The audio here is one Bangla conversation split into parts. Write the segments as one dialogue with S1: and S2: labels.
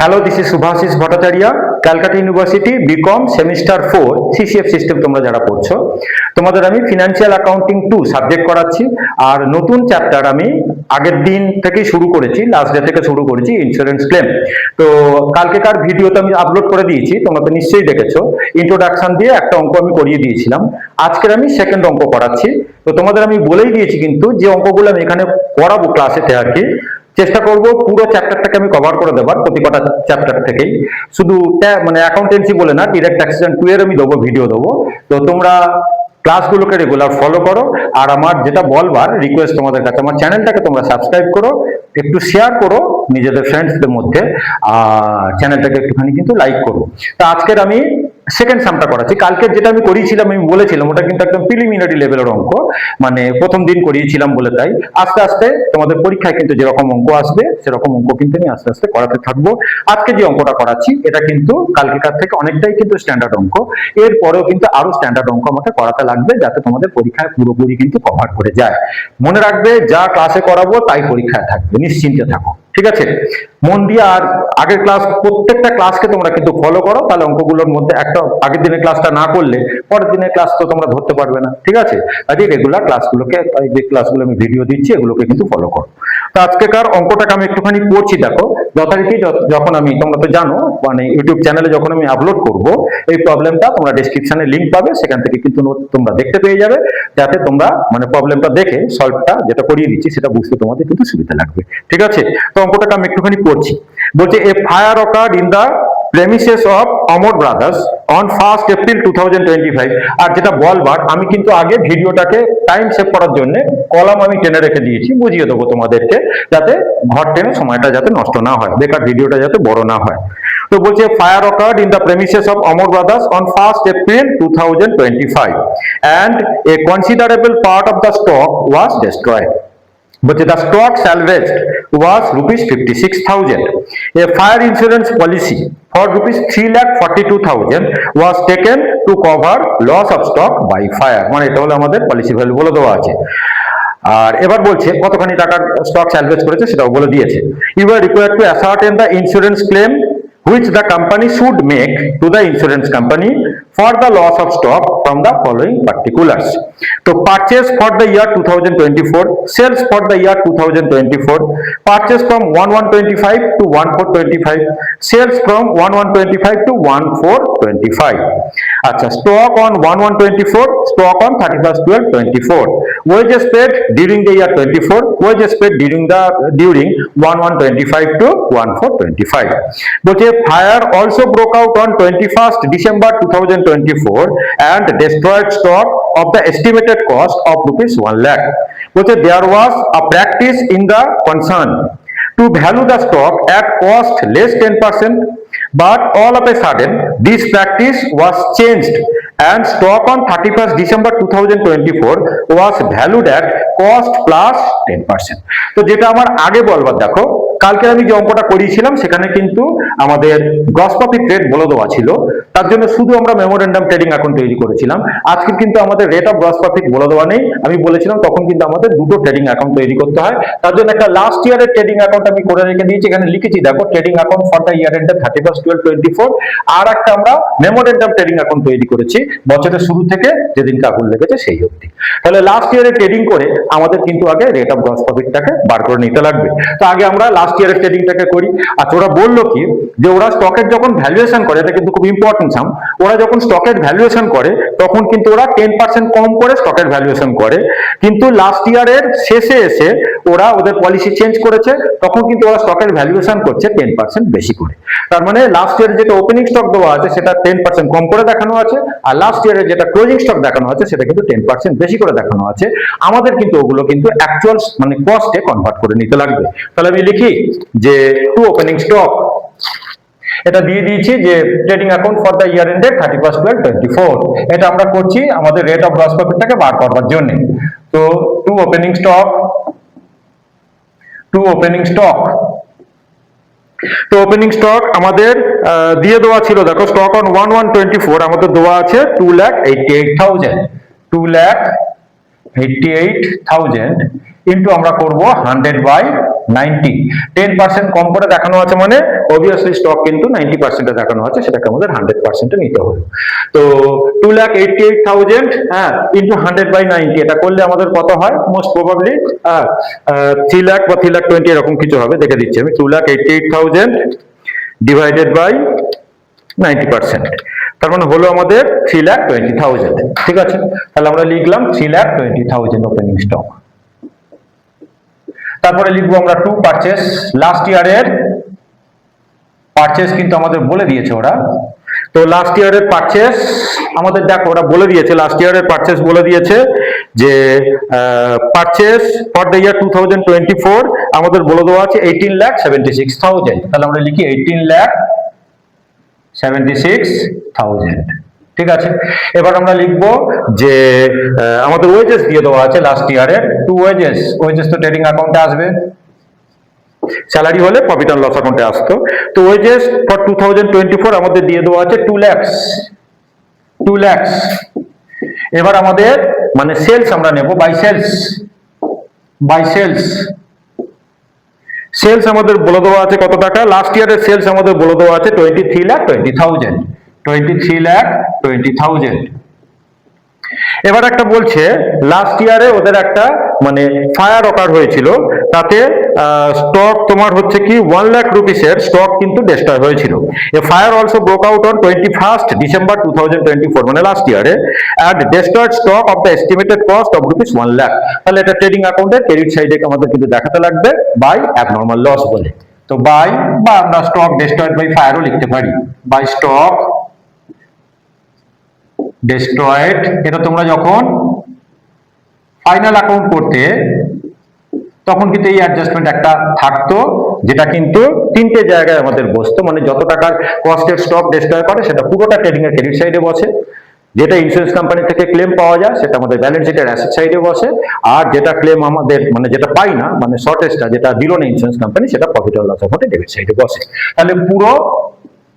S1: Hello, this is Subhashis Bhattacharya, Calcutta university, BCom semester 4 CCF system. তোমরা যারা পড়ছো, তোমাদের আমি ফিনান্সিয়াল অ্যাকাউন্টিং 2 সাবজেক্ট করাচ্ছি। আর নতুন চ্যাপ্টার আমি আগের দিন থেকেই শুরু করেছি, লাস্ট ডে থেকে শুরু করেছি, ইন্স্যুরেন্স ক্লেম। তো কালকেকার ভিডিওতে আমি আপলোড করে দিয়েছি, তোমরা তো নিশ্চয়ই দেখেছো। ইন্ট্রোডাকশন দিয়ে একটা অঙ্ক আমি করিয়ে দিয়েছিলাম। আজকের আমি সেকেন্ড অঙ্ক করাচ্ছি। তো তোমাদের আমি বলেই দিয়েছি কিন্তু যে অঙ্কগুলো আমি এখানে করাবো ক্লাসেতে আর কি, চেষ্টা করব পুরো চ্যাপ্টারটাকে আমি কভার করে দেবার, প্রতি কটা চ্যাপ্টার থেকেই। শুধু মানে অ্যাকাউন্টেন্সি বলে না, ডিরেক্ট ট্যাক্সেশন 2 এর আমি দেবো, ভিডিও দেবো। তো তোমরা ক্লাসগুলোকে রেগুলার ফলো করো। আর আমার যেটা বলবার রিকোয়েস্ট তোমাদের কাছে, আমার চ্যানেলটাকে তোমরা সাবস্ক্রাইব করো, একটু শেয়ার করো নিজেদের ফ্রেন্ডসদের মধ্যে, আর চ্যানেলটাকে একটুখানি কিন্তু লাইক করো। তো আজকের আমি সেকেন্ড সামটা করাচ্ছি। কালকে যেটা আমি করিয়েছিলাম, আমি বলেছিলাম ওটা কিন্তু একদম প্রিলিমিনারি লেভেলের অঙ্ক, মানে প্রথম দিন করিয়েছিলাম বলে তাই। আস্তে আস্তে তোমাদের পরীক্ষায় কিন্তু যেরকম অঙ্ক আসবে সেরকম অঙ্ক কিন্তু আমি আস্তে আস্তে করাতে থাকবো। আজকে যে অঙ্কটা করাচ্ছি এটা কিন্তু কালকেকার থেকে অনেকটাই কিন্তু স্ট্যান্ডার্ড অঙ্ক। এরপরেও কিন্তু আরো স্ট্যান্ডার্ড অঙ্ক আমাকে করাতে লাগবে, যাতে তোমাদের পরীক্ষায় পুরোপুরি কিন্তু কভার করে যায়। মনে রাখবে, যা ক্লাসে করাবো তাই পরীক্ষায় থাকবে, নিশ্চিন্তে থাকো, ঠিক আছে? মন দিয়ে আর আগের ক্লাস, প্রত্যেকটা ক্লাসকে তোমরা কিন্তু ফলো করো, তাহলে অঙ্কগুলোর মধ্যে একটা আগের দিনের ক্লাসটা না করলে পরের দিনের ক্লাস তো তোমরা ধরতে পারবে না, ঠিক আছে? আজকে রেগুলার ক্লাসগুলোকে, যে ক্লাসগুলো আমি ভিডিও দিচ্ছি এগুলোকে কিন্তু ফলো করো। তো আজকেকার অঙ্কটাকে আমি একটুখানি পড়ছি, দেখো। যথারীতি যখন আমি, তোমরা তো জানো, মানে ইউটিউব চ্যানেলে যখন আমি আপলোড করব এই প্রবলেমটা, তোমরা ডেসক্রিপশনে লিংক পাবে, সেখান থেকে কিন্তু তোমরা দেখতে পেয়ে যাবে, যাতে তোমরা মানে প্রবলেমটা দেখে সলভটা যেটা করিয়ে দিচ্ছি সেটা বুঝতে তোমাদের কিন্তু সুবিধা লাগবে, ঠিক আছে? তো অঙ্কটাকে আমি একটুখানি পড়ছি। বলছে, a fire occurred in the premises of Amar brothers on 1st April 2025। আর যেটা বলবার, আমি কিন্তু আগে ভিডিওটাকে টাইম সেভ করার জন্য কলাম আমি টেনে রেখে দিয়েছি, বুঝিয়ে দেবো তোমাদেরকে, যাতে ঘর টেনে সময়টা যাতে নষ্ট না হয়, বেকার ভিডিওটা যাতে বড় না হয়। তো বলছে, fire occurred in the premises of Amar brothers on 1st April 2025 and a considerable part of the stock was destroyed. But the stock salvaged was rupees 56,000. A fire insurance policy for rupees 3,42,000 was taken to cover loss of stock by fire. মানে এটা হলো আমাদের পলিসি ভ্যালু বলে দেওয়া আছে। আর এবার বলছে কতখানি টাকার স্টক স্যালভেজ করেছে সেটাও বলে দিয়েছে। You are required to ascertain the insurance claim which the company should make to the insurance company for the loss of stock from the following particulars. So purchase for the year 2024, sales for the year 2024, purchase from 1125 to 1425, sales from 1125 to 1425. Acha, stock on 1124, stock on 31/12/24, wages paid during the year 24, wages paid during 1125 to 1425. But a fire also broke out on 21st December 2024 and destroyed stock of the estimated cost of rupees 1 lakh. But there was a practice in the concern to value the stock at cost less 10%, but all of a sudden this practice was changed and stock on 31st December 2024 was valued at cost plus 10%. তো যেটা আমার আগে বলবার, দেখো কালকে আমি যে অঙ্কটা করিয়েছিলাম সেখানে কিন্তু আমাদের গ্রস প্রফিট রেট বলে দেওয়া ছিল, তার জন্য শুধু আমরা মেমোরেন্ডাম ট্রেডিং অ্যাকাউন্ট তৈরি করেছিলাম। আজকে কিন্তু আমাদের রেট অফ গ্রস প্রফিট বলে দেওয়া নেই, আমি বলেছিলাম তখন কিন্তু আমাদের দুটো ট্রেডিং অ্যাকাউন্ট তৈরি করতে হয়। তার জন্য একটা লাস্ট ইয়ারের ট্রেডিং অ্যাকাউন্ট আমি করে রেখে দিয়েছি, এখানে লিখেছি দেখো, trading account for the year ended 31/12/24। আর একটা আমরা মেমোরেন্ডাম ট্রেডিং অ্যাকাউন্ট তৈরি করেছি বছরের শুরু থেকে যেদিনকে আগুন লেগেছে সেই অবধি। তাহলে লাস্ট ইয়ারে ট্রেডিং করে আমাদের কিন্তু আগে রেট অফ গ্রস প্রফিটটাকে বার করে নিতে লাগবে। তো আগে আমরা লাস্ট ইয়ারের ট্রেডিংটাকে করি। আর ওরা বললো কি, যে ওরা স্টকের যখন ভ্যালুয়েশন করে, এটা কিন্তু খুব ইম্পর্টেন্ট সাম, ওরা যখন স্টকের ভ্যালুয়েশন করে তখন কিন্তু ওরা 10% কম করে স্টকের ভ্যালুয়েশন করে, কিন্তু লাস্ট ইয়ারের শেষে এসে ওরা ওদের পলিসি চেঞ্জ করেছে, তখন কিন্তু ওরা স্টকের ভ্যালুয়েশন করছে 10% বেশি করে। তার মানে লাস্ট ইয়ারে যেটা ওপেনিং স্টক দেওয়া আছে সেটা 10% কম করে দেখানো আছে, আর লাস্ট ইয়ারে যেটা ক্লোজিং স্টক দেখানো আছে সেটা কিন্তু 10% বেশি করে দেখানো আছে। আমাদের কিন্তু ওগুলো কিন্তু অ্যাকচুয়াল মানে কস্টে কনভার্ট করে নিতে লাগবে। তাহলে আমি লিখি যে টু ওপেনিং স্টক, এটা দিয়ে দিয়েছি যে trading account for the year ended 31/12/24। এটা আমরা করছি আমাদের রেট অফ গ্রস প্রফিটটাকে বার করবার জন্য। তো to opening stock, to opening stock, তো ওপেনিং স্টক আমাদের দিয়ে দেওয়া ছিল, দেখো স্টক অন 1124 আমাদের দেওয়া আছে 2,88,000, 2,88,000 ইন্টু আমরা করব 100/90। 10% কম করে দেখানো আছে মানে অবভিয়াসলি স্টক কিন্তু 90% দেখানো আছে, সেটাকে আমাদের 100% নিতে হবে। তো 2,88,000 হ্যাঁ ইন্টু 100/90, এটা করলে আমাদের কত হয়? মোস্ট প্রবাবলি 3 লাখ বা 3,20,000 এরকম কিছু হবে, দেখে দিচ্ছি আমি। 2,88,000 ডিভাইডেড বাই 90%, তার মানে হলো আমাদের 3,20,000। ঠিক আছে, তাহলে আমরা লিখলাম 3,20,000 ওপেনিং স্টক। তারপরে লিখবো আমরা টু পারচেস, লাস্ট ইয়ারের পারচেস কিন্তু আমাদের বলে দিয়েছে ওরা। তো লাস্ট ইয়ারের পারচেস আমাদের দেখো ওরা বলে দিয়েছে, লাস্ট ইয়ারের পারচেস বলে দিয়েছে যে পারচেস ফর দ্য ইয়ার 2024 আমাদের বলে দেওয়া আছে 18,76,000। তাহলে আমরা লিখি 18,76,000। ঠিক আছে, এবার আমরা লিখবো যে আমাদের ওয়েজেস দিয়ে দেওয়া আছে লাস্ট ইয়ারের, টু ওয়েজেস, ওয়েজেস তো ট্রেডিং অ্যাকাউন্টে আসবে, স্যালারি হলে প্রফিট অ্যান্ড লস অ্যাকাউন্টে আসতো। তো ওয়েজেস ফর 2024 আমাদের দিয়ে দেওয়া আছে 2 লাখ। এবার আমাদের মানে সেলস আমরা নেব বাই সেলস। সেলস আমাদের বলে দেওয়া আছে কত টাকা, লাস্ট ইয়ারের সেলস আমাদের বলে দেওয়া আছে 23,20,000। এবার একটা বলছে লাস্ট ইয়ারে ওদের একটা মানে ফায়ার অকার হয়েছিল, তাতে স্টক তোমার হচ্ছে কি 1 লাখ রুপিসের স্টক কিন্তু ডিস্ট্রয় হয়েছিল। A fire also broke out on 21st December 2024 মানে লাস্ট ইয়ারে, and destroyed stock of the estimated cost of rupees 1 lakh. তাহলে এটা ট্রেডিং অ্যাকাউন্টে ক্রেডিট সাইডে আমাদের কিন্তু দেখাতে লাগবে বাই অ্যাবনর্মাল লস বলে। তো বাই বা আমরা স্টক ডিস্ট্রয়েড বাই ফায়ারও লিখতে পারি, বাই স্টক ডিস্ট্রয়েড। এটা তোমরা যখন ফাইনাল অ্যাকাউন্ট করতে তখন কিন্তু এই অ্যাডজাস্টমেন্ট একটা থাকতো, যেটা কিন্তু তিনটে জায়গায় আমাদের বসতো, মানে যত টাকার কস্টের স্টক ডিস্ট্রয় করে সেটা পুরোটা ট্রেডিং এর ক্রেডিট সাইডে বসে, যেটা ইন্স্যুরেন্স কোম্পানি থেকে ক্লেম পাওয়া যায় সেটা আমাদের ব্যালেন্স শিটের অ্যাসেট সাইডে বসে, আর যেটা ক্লেম আমাদের মানে যেটা পাই না মানে শর্টেজটা যেটা দিল না ইন্স্যুরেন্স কোম্পানি সেটা প্রফিট অ্যান্ড লস অ্যাকাউন্টে ডেবিট সাইডে বসে। তাহলে পুরো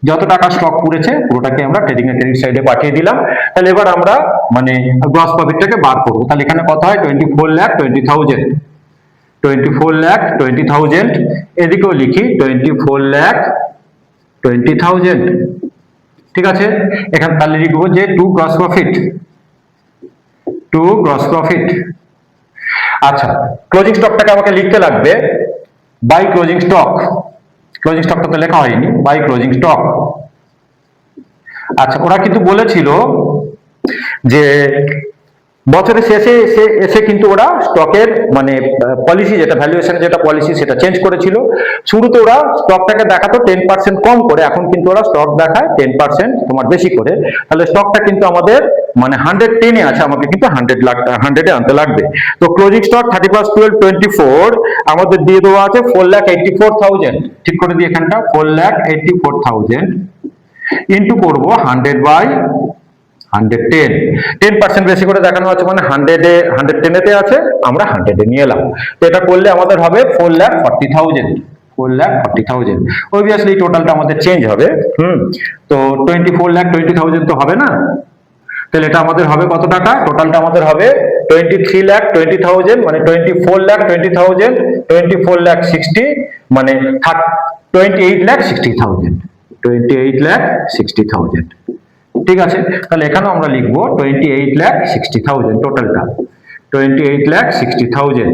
S1: যত টাকা স্টক পুড়েছে পুরোটাকে আমরা ট্রেডিং এর ক্রেডিট সাইডে পাঠিয়ে দিলাম। তাহলে এবার আমরা মানে গ্রস প্রফিটটাকে বার করবো। তাহলে এখানে কত হয় 24,20,000, এদিকেও লিখি 24,20,000। ঠিক আছে, এখানে তাহলে লিখবো যে টু গ্রস প্রফিট। আচ্ছা, ক্লোজিং স্টকটাকে আমাকে লিখতে লাগবে বাই ক্লোজিং স্টকটা তো লেখা হয়নি, বাই ক্লোজিং স্টক। আচ্ছা, ওরা কিন্তু বলেছিল যে বছরের শেষে এসে কিন্তু ওরা স্টকের মানে পলিসি যেটা ভ্যালুয়েশন যেটা পলিসি সেটা চেঞ্জ করেছিল। শুরুতে ওরা স্টকটাকে দেখাতো 10% কম করে, এখন কিন্তু ওরা স্টক দেখায় 10% তোমার বেশি করে। তাহলে স্টকটা কিন্তু আমাদের মানে 110 এ আছে, আমাকে কিন্তু 100 এ আনতে লাগবে। তো ক্লোজিং স্টক 31/12/24 আমাদের দিয়ে দেওয়া আছে 4,84,000। ঠিক করে দিই এখানটা 4,84,000 ইন্টু করবো 100/110, 10% বেশি করে দেখানো আছে মানে 110 আছে, আমরা 100 এ নিয়ে এলাম। তো এটা করলে আমাদের হবে 4,40,000। অবভিয়াসলি টোটালটা আমাদের চেঞ্জ হবে। তো 24,20,000 তো হবে না, তাহলে এটা আমাদের হবে কত টাকা, টোটালটা আমাদের হবে 23,20,000 মানে 24,20,000, 24,60,000 মানে 28,60,000। ঠিক আছে, তাহলে এখানেও আমরা লিখবো 28,60,000 টোটালটা, 28,60,000।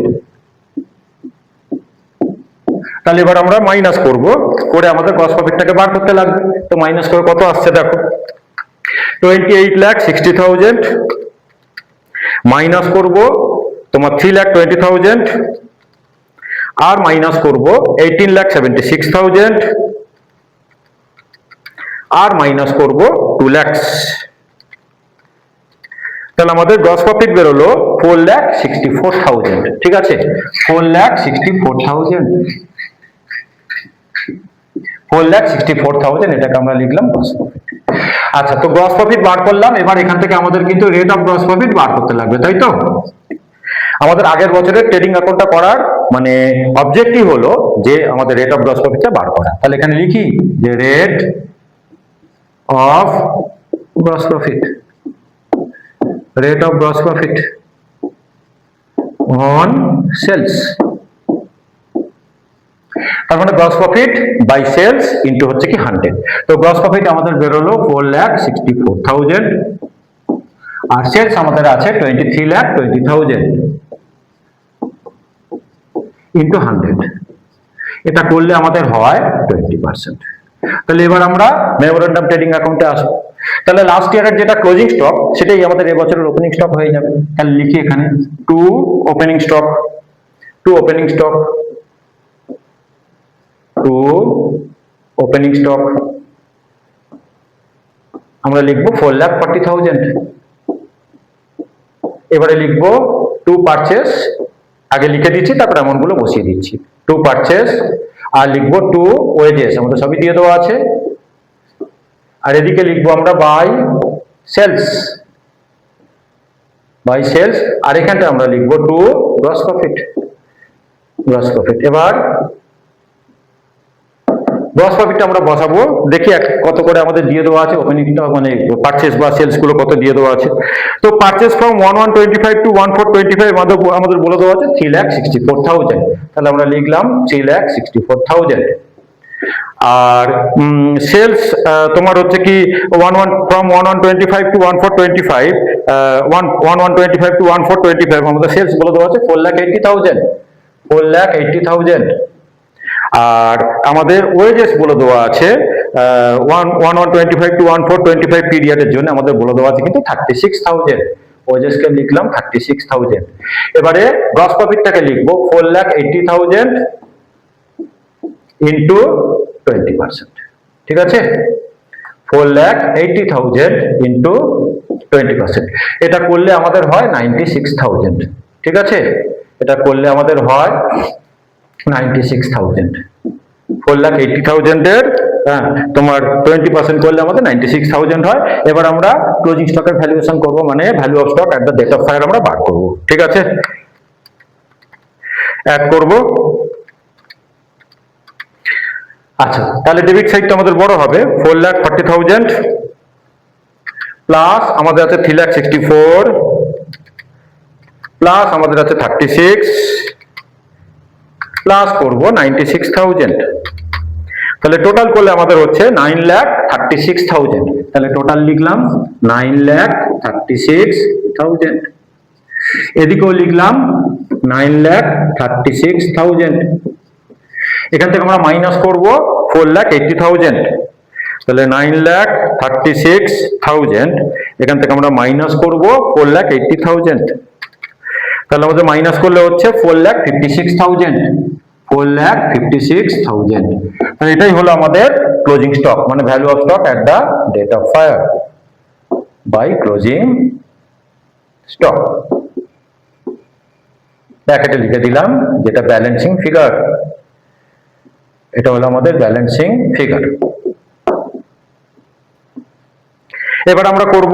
S1: তাহলে এবার আমরা মাইনাস করব, করে আমাদের গ্রস প্রফিটটাকে বার করতে লাগবে। তো মাইনাস করে কত আসছে দেখো, 28,60,000 মাইনাস করব তোমার 3,20,000 আর মাইনাস করব 18,76,000 আর মাইনাস করব 2 লাখ। তাহলে আমাদের গ্রস প্রফিট বেরোলো 4,64,000। ঠিক আছে, 4,64,000, 4,64,000 এটাকে আমরা লিখলাম গ্রস প্রফিট। আচ্ছা, তো গ্রস প্রফিট বার করলাম, এবার এখান থেকে আমাদের কিন্তু রেট অফ গ্রস প্রফিট বার করতে লাগবে, তাই তো? আমাদের আগের বছরের ট্রেডিং অ্যাকাউন্টটা করার মানে অবজেক্টিভ হলো যে আমাদের রেট অফ গ্রস প্রফিটটা বার করা। তাহলে এখানে লিখি যে rate of gross profit, on sales. তার মানে gross profit by sales into হচ্ছে কি 100। তো গ্রস প্রফিট আমাদের বেরোলো 4,64,000 আর সেলস আমাদের আছে 23,20,000 ইন্টু 100। এটা করলে আমাদের হয় 20%। তাহলে এবার আমরা মেমোরেন্ডাম ট্রেডিং অ্যাকাউন্টে আসবো। তাহলে লাস্ট ইয়ারের যেটা ক্লোজিং স্টক সেটাই আমাদের এবছরের ওপেনিং স্টক হয়ে যাবে। তাহলে লিখি এখানে to opening stock, to opening stock, to opening stock আমরা লিখবো 4,40,000। এবারে লিখবো টু পারচেস, আগে লিখে দিচ্ছি তারপর এমনগুলো বসিয়ে দিচ্ছি। টু পারচেস আর লিখবো টু ওয়েজেস, আমাদের সবই দিয়ে দেওয়া আছে। আর এদিকে লিখবো আমরা বাই সেলস, বাই সেলস, আর এখানটা আমরা লিখবো to gross profit, gross profit. এবার গ্রস প্রফিটটা আমরা বসাবো, দেখি কত করে আমাদের দিয়ে দেওয়া আছে ওপেনিংটা, মানে পারচেস বা সেলস গুলো কত দিয়ে দেওয়া আছে। তো পারচেস ফ্রম 1125 টু 1425 আমাদের বলে দেওয়া আছে 3,64,000। তাহলে আমরা লিখলাম 3,64,000। আর সেলস তোমার হচ্ছে কি ফ্রম 1125 টু 1425, 1125 টু 1425 আমাদের সেলস বলে দেওয়া আছে 4,80,000, 4,80,000। আর আমাদের ওয়েজেস বলে দেওয়া আছে 1125 টু 1425 পিরিয়ডের জন্য আমাদের বলে দেওয়া আছে কিন্তু 36,000। ওয়েজেসকে লিখলাম 36,000। এবারে গ্রস প্রফিটটাকে লিখবো 4,80,000 ইন্টু 20%। ঠিক আছে, 4,80,000 ইন্টু 20%। এটা করলে আমাদের হয় 96,000। ঠিক আছে, এটা করলে আমাদের হয় 96,000। 4,80,000 এর তোমার 20% করলে আমাদের 96,000 হয়। এবার আমরা ক্লোজিং স্টকের ভ্যালুয়েশন করব, মানে value of stock at the date of fire আমরা বার করব। ঠিক আছে, অ্যাড করব। আচ্ছা, তাহলে ডেবিট সাইডটা আমাদের বড় হবে 4,40,000 প্লাস আমাদের আছে 3,64,000 প্লাস আমাদের আছে 36 প্লাস করব 96,000। তাহলে টোটাল করলে আমাদের হচ্ছে 9,36,000। তাহলে টোটাল লিখলাম 9,36,000। এদিকেও লিখলাম 9,36,000। এখান থেকে আমরা মাইনাস করব 4,80,000। তাহলে 9,36,000 এখান থেকে আমরা মাইনাস করব 4,80,000। তাহলে আমাদের মাইনাস করলে হচ্ছে 4,56,000, 4,56,000। তাহলে এটাই হলো আমাদের ক্লোজিং স্টক, মানে value of stock at the date of fire by closing stock. ব্র্যাকেটে লিখে দিলাম যেটা ব্যালেন্সিং ফিগার, এটা হলো আমাদের ব্যালেন্সিং ফিগার। এবার আমরা করব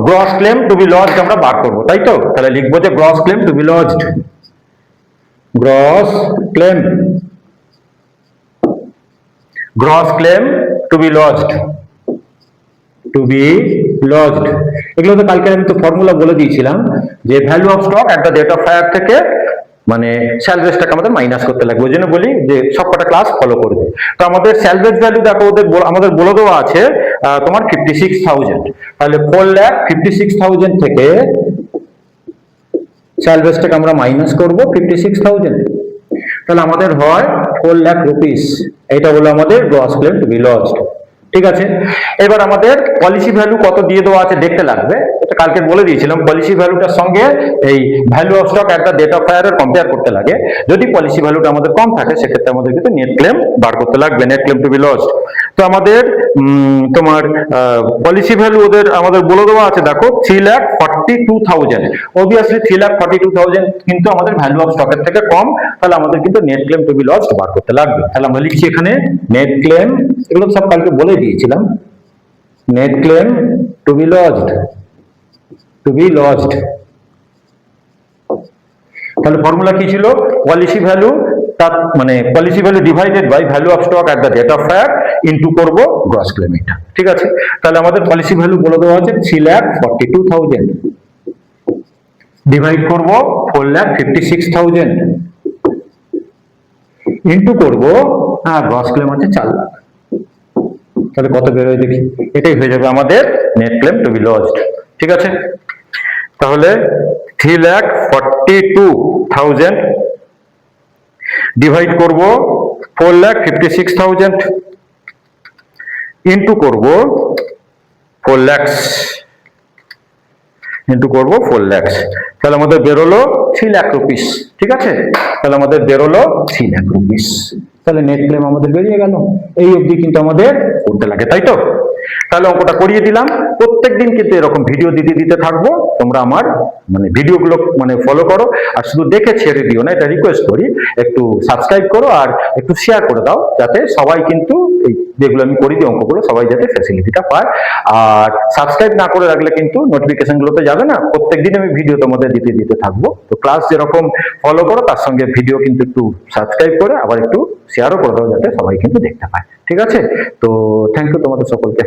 S1: gross claim to be lodged, আমরা বার করব, তাই তো? তাহলে লিখবো যে gross claim to be lodged, gross claim, gross claim to be lodged, to be lodged. এগুলো তো কালকে আমি তো ফর্মুলা বলে দিয়েছিলাম যে value of stock at the date of fire থেকে মানে স্যালভেজটাকে আমাদের মাইনাস করতে লাগবে। ওই জন্য বলি যে সবকটা ক্লাস ফলো করবে। তো আমাদের স্যালভেজ ভ্যালু দেখো আমাদের বলে দেওয়া আছে তোমার 56,000। তাহলে 4,56,000 থেকে স্যালভেজটাকে আমরা মাইনাস করব 56,000। তাহলে আমাদের হয় 4 লাখ রুপিস। এটা হলো আমাদের gross claim to be lodged. ঠিক আছে, এবার আমাদের পলিসি ভ্যালু কত দিয়ে দেওয়া আছে দেখতে লাগবে। এটা কালকে বলে দিয়েছিলাম, পলিসি ভ্যালুটার সঙ্গে এই value of stock at the date of fire compare করতে লাগে। যদি পলিসি ভ্যালুটা আমাদের কম থাকে সেক্ষেত্রে আমাদের কিন্তু নেট ক্লেম বার করতে লাগবে, net claim to be lodged. তো আমাদের তোমার পলিসি ভ্যালু আমাদের বলে দেওয়া আছে দেখো 3,42,000। অবভিয়াসলি 3,42,000 কিন্তু আমাদের ভ্যালু অফ স্টকের থেকে কম, তাহলে আমাদের কিন্তু net claim to be lodged বার করতে লাগবে। তাহলে আমরা লিখছি এখানে নেট ক্লেম, এগুলো সব কালকে বলে দিয়েছিলাম, net claim to be lodged, to be lodged. তাহলে ফর্মুলা কি ছিল? পলিসি ভ্যালু মানে policy value divided by value of stock at the date of fire into করব গ্রস ক্লেম। এটা ঠিক আছে। তাহলে আমাদের পলিসি ভ্যালু বলে দেওয়া আছে 3,42,000, ডিভাইড করব 4,56,000 ইন্টু করব গ্রস ক্লেম আছে 4 লাখ। তাহলে কত বেরোয় দেখি, এটাই হয়ে যাবে আমাদের net claim to be lodged. ঠিক আছে, তাহলে 3,42,000 ডিভাইড করব 4,56,000 ইন্টু করব 4 লাখ, ইন্টু করব 4 লাখ, তাহলে আমাদের বেরোলো 3 লাখ রুপিস। ঠিক আছে, তাহলে আমাদের বেরোলো 3 লাখ রুপিস। তাহলে নেট ক্লেম আমাদের বেরিয়ে গেল। এই অবধি কিন্তু আমাদের করতে লাগে, তাই তো? তাহলে অঙ্কটা করিয়ে দিলাম। প্রত্যেকদিন কিন্তু এরকম ভিডিও দিতে থাকবো, তোমরা আমার মানে ভিডিওগুলো মানে ফলো করো, আর শুধু দেখে ছেড়ে দিও না, এটা রিকোয়েস্ট করি। একটু সাবস্ক্রাইব করো আর একটু শেয়ার করে দাও, যাতে সবাই কিন্তু এই যেগুলো আমি করি দিই অঙ্কগুলো সবাই যাতে ফ্যাসিলিটিটা পায়। আর সাবস্ক্রাইব না করে রাখলে কিন্তু নোটিফিকেশন গুলোতে যাবে না। প্রত্যেকদিন আমি ভিডিও তোমাদের দিতে থাকবো। তো ক্লাস যেরকম ফলো করো তার সঙ্গে ভিডিও কিন্তু একটু সাবস্ক্রাইব করে আবার একটু শেয়ারও করে দাও, যাতে সবাই কিন্তু দেখতে পায়। ঠিক আছে, তো থ্যাংক ইউ তোমাদের সকলকে।